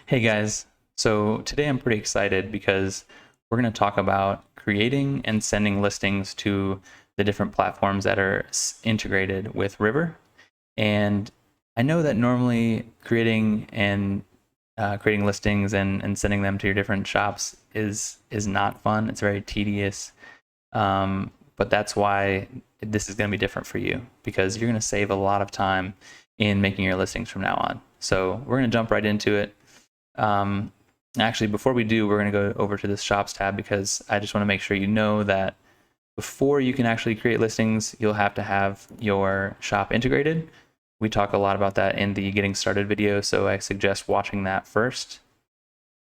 Hey guys, so today I'm pretty excited because we're going to talk about creating and sending listings to the different platforms that are integrated with Riverr. And I know that normally creating listings and sending them to your different shops is not fun. It's very tedious, but that's why this is going to be different for you because you're going to save a lot of time in making your listings from now on. So we're going to jump right into it. Actually, before we do, we're going to go over to this shops tab because I just want to make sure you know that before you can actually create listings, you'll have to have your shop integrated. We talk a lot about that in the getting started video, so I suggest watching that first.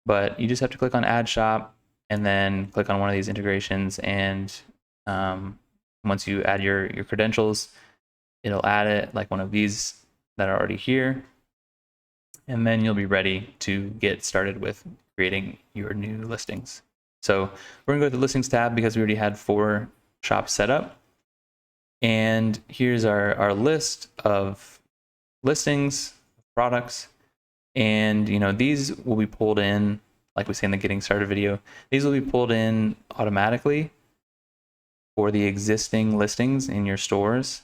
But you just have to click on add shop and then click on one of these integrations. And once you add your credentials, it'll add it like one of these that are already here. And then you'll be ready to get started with creating your new listings. So we're gonna go to the listings tab because we already had 4 shops set up. And here's our list of listings, products, and these will be pulled in, like we say in the getting started video, these will be pulled in automatically for the existing listings in your stores.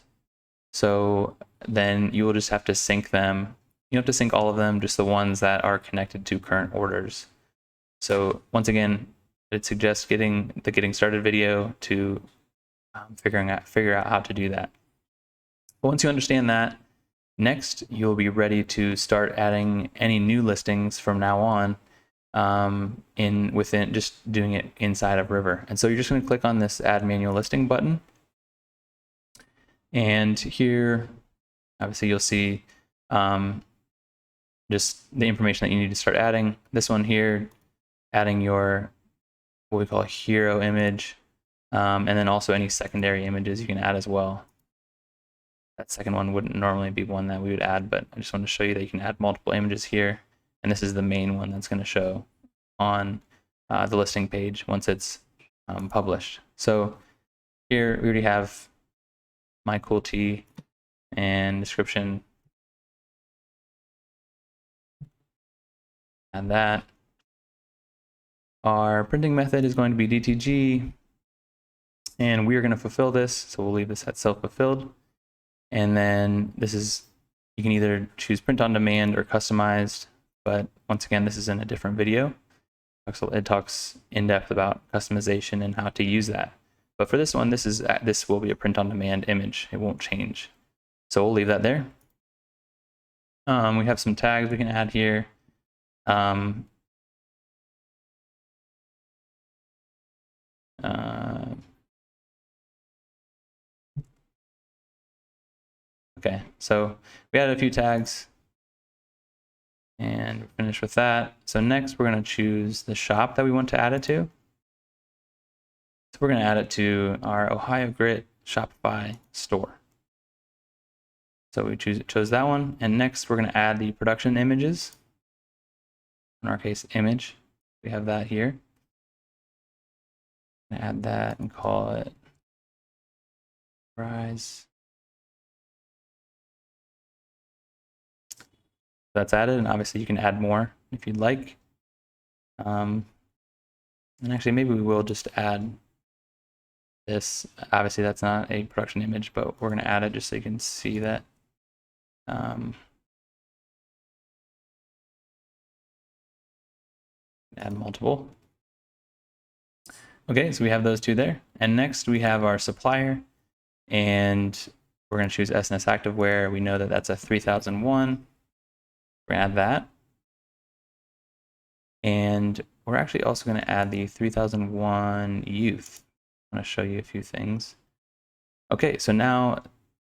So then you will just have to sync them. You don't have to sync all of them, just the ones that are connected to current orders. So once again, it suggests getting the getting started video to figure out how to do that. But once you understand that, next you'll be ready to start adding any new listings from now on within just doing it inside of Riverr. And so you're just going to click on this add manual listing button. And here, obviously, you'll see just the information that you need to start adding. This one here, adding your what we call a hero image, and then also any secondary images you can add as well. That second one wouldn't normally be one that we would add, but I just want to show you that you can add multiple images here. And this is the main one that's going to show on the listing page once it's published. So here we already have my cool tee and description. And that. Our printing method is going to be DTG, and we are going to fulfill this. So we'll leave this at self-fulfilled. And then this is, you can either choose print on demand or customized, but once again, this is in a different video. It talks in depth about customization and how to use that. But for this one, this will be a print on demand image. It won't change. So we'll leave that there. We have some tags we can add here. Okay, so we added a few tags and we're finished with that. So next we're going to choose the shop that we want to add it to. So we're going to add it to our Ohio Grit Shopify store. So we chose that one, and next we're going to add the production images. In our case, image. We have that here. Add that and call it rise. That's added, and obviously you can add more if you'd like. And actually, maybe we will just add this. Obviously, that's not a production image, but we're going to add it just so you can see that. Add multiple. Okay, so we have those two there. And next we have our supplier, and we're going to choose SNS Activewear. We know that that's a 3001. We're going to add that. And we're actually also going to add the 3001 Youth. I'm going to show you a few things. Okay, so now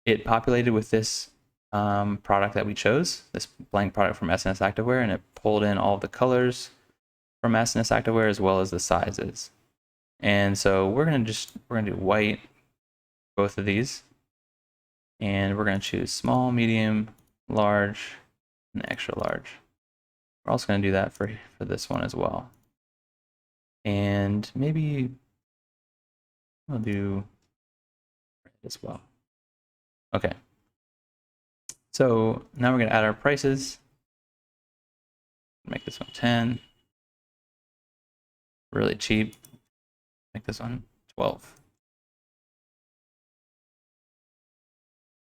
it populated with this product that we chose, this blank product from SNS Activewear, and it pulled in all the colors from SNS Activewear as well as the sizes. And so we're gonna do white, both of these, and we're gonna choose small, medium, large, and extra large. We're also gonna do that for this one as well. And maybe we'll do red as well. Okay. So now we're gonna add our prices. Make this one 10. Really cheap. Make this one 12.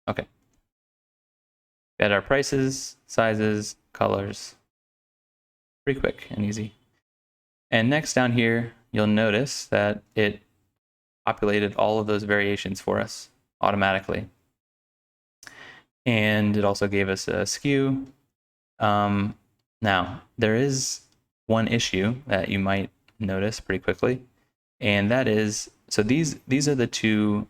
Okay. We had our prices, sizes, colors. Pretty quick and easy. And next down here, you'll notice that it populated all of those variations for us automatically. And it also gave us a SKU. Now, there is one issue that you might notice pretty quickly, and that is, so these are the two,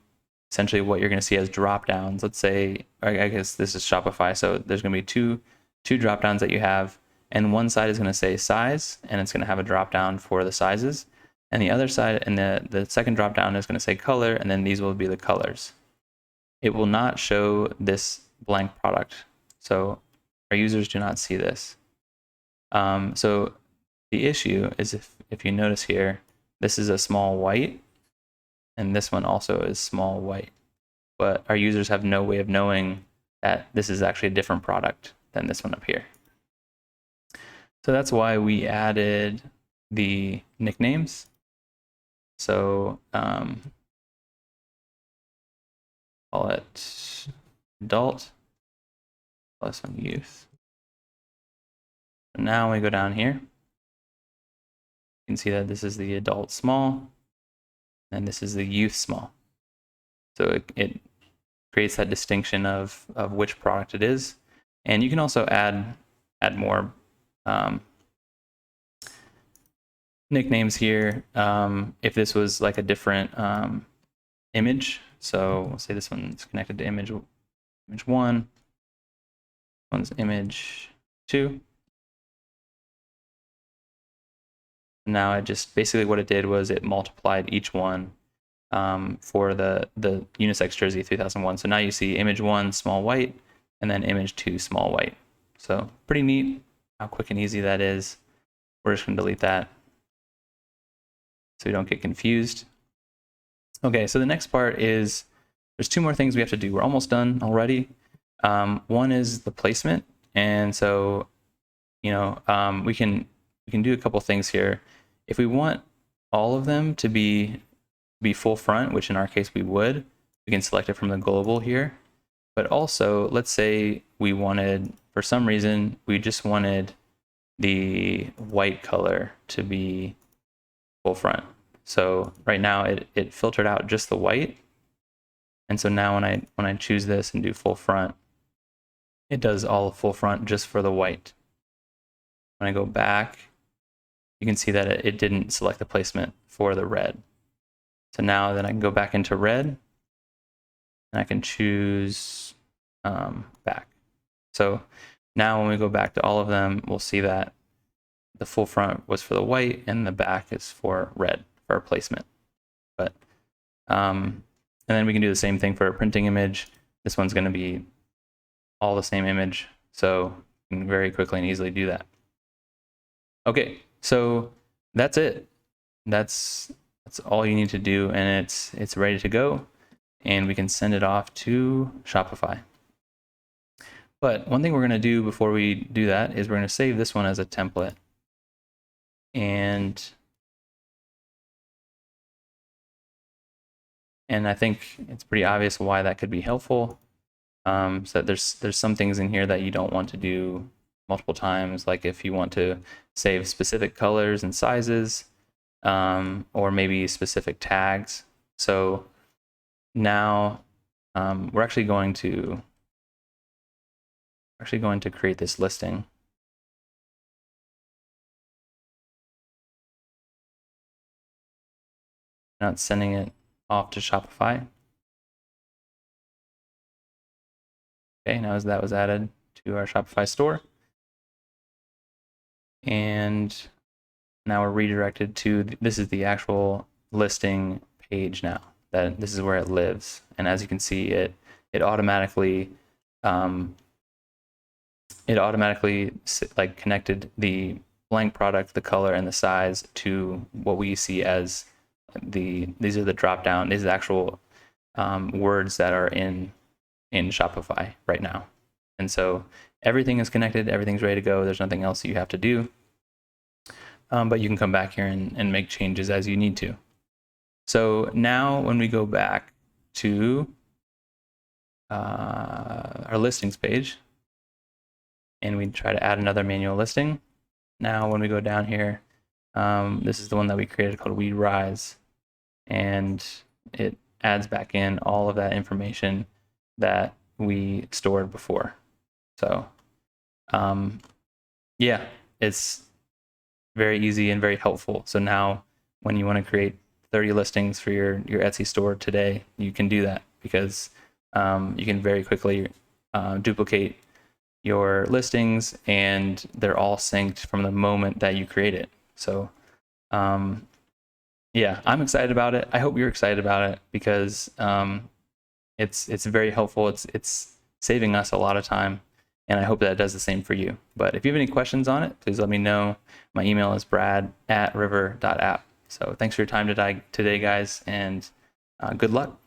essentially what you're going to see as drop downs. Let's say, I guess this is Shopify, so there's going to be two drop downs that you have, and one side is going to say size, and it's going to have a drop down for the sizes, and the other side, and the second drop down is going to say color, and then these will be the colors. It will not show this blank product, so our users do not see this. So the issue is if you notice here, this is a small white, and this one also is small white, but our users have no way of knowing that this is actually a different product than this one up here. So that's why we added the nicknames. So call it adult, call this one youth. Now when we go down here, you can see that this is the adult small, and this is the youth small. So it creates that distinction of which product it is. And you can also add more nicknames here if this was like a different image. So we'll say this one's connected to image 1, one's image 2. Now it just basically what it did was it multiplied each one for the unisex jersey 3001. So now you see image 1 small white and then image 2 small white. So pretty neat how quick and easy that is. We're just going to delete that so we don't get confused. Okay, so the next part is there's 2 more things we have to do. We're almost done already. One is the placement, and so we can do a couple things here. If we want all of them to be full front, which in our case we would, we can select it from the global here. But also, let's say we wanted, for some reason, we just wanted the white color to be full front. So right now it filtered out just the white. And so now when I choose this and do full front, it does all full front just for the white. When I go back, you can see that it didn't select the placement for the red. So now then I can go back into red, and I can choose back. So now when we go back to all of them, we'll see that the full front was for the white and the back is for red for our placement. But and then we can do the same thing for a printing image. This one's going to be all the same image, so you can very quickly and easily do that. Okay, so that's it. That's all you need to do, and it's ready to go, and we can send it off to Shopify. But one thing we're going to do before we do that is we're going to save this one as a template. And I think it's pretty obvious why that could be helpful. So there's some things in here that you don't want to do multiple times, like if you want to save specific colors and sizes, or maybe specific tags. So now we're actually going to create this listing. Not sending it off to Shopify. Okay, now as that was added to our Shopify store. And now we're redirected to, this is the actual listing page now. That this is where it lives. And as you can see, it automatically like connected the blank product, the color, and the size to what we see as these are the drop down. These are the actual words that are in Shopify right now. And so everything is connected, everything's ready to go. There's nothing else that you have to do. but you can come back here and make changes as you need to. So now when we go back to our listings page and we try to add another manual listing, now when we go down here, this is the one that we created called We Rise, and it adds back in all of that information that we stored before. So yeah, it's very easy and very helpful. So now when you want to create 30 listings for your Etsy store today, you can do that because you can very quickly duplicate your listings, and they're all synced from the moment that you create it. So yeah, I'm excited about it. I hope you're excited about it because it's very helpful. It's saving us a lot of time, and I hope that it does the same for you. But if you have any questions on it, please let me know. My email is brad@riverr.app. So thanks for your time today, guys, and good luck.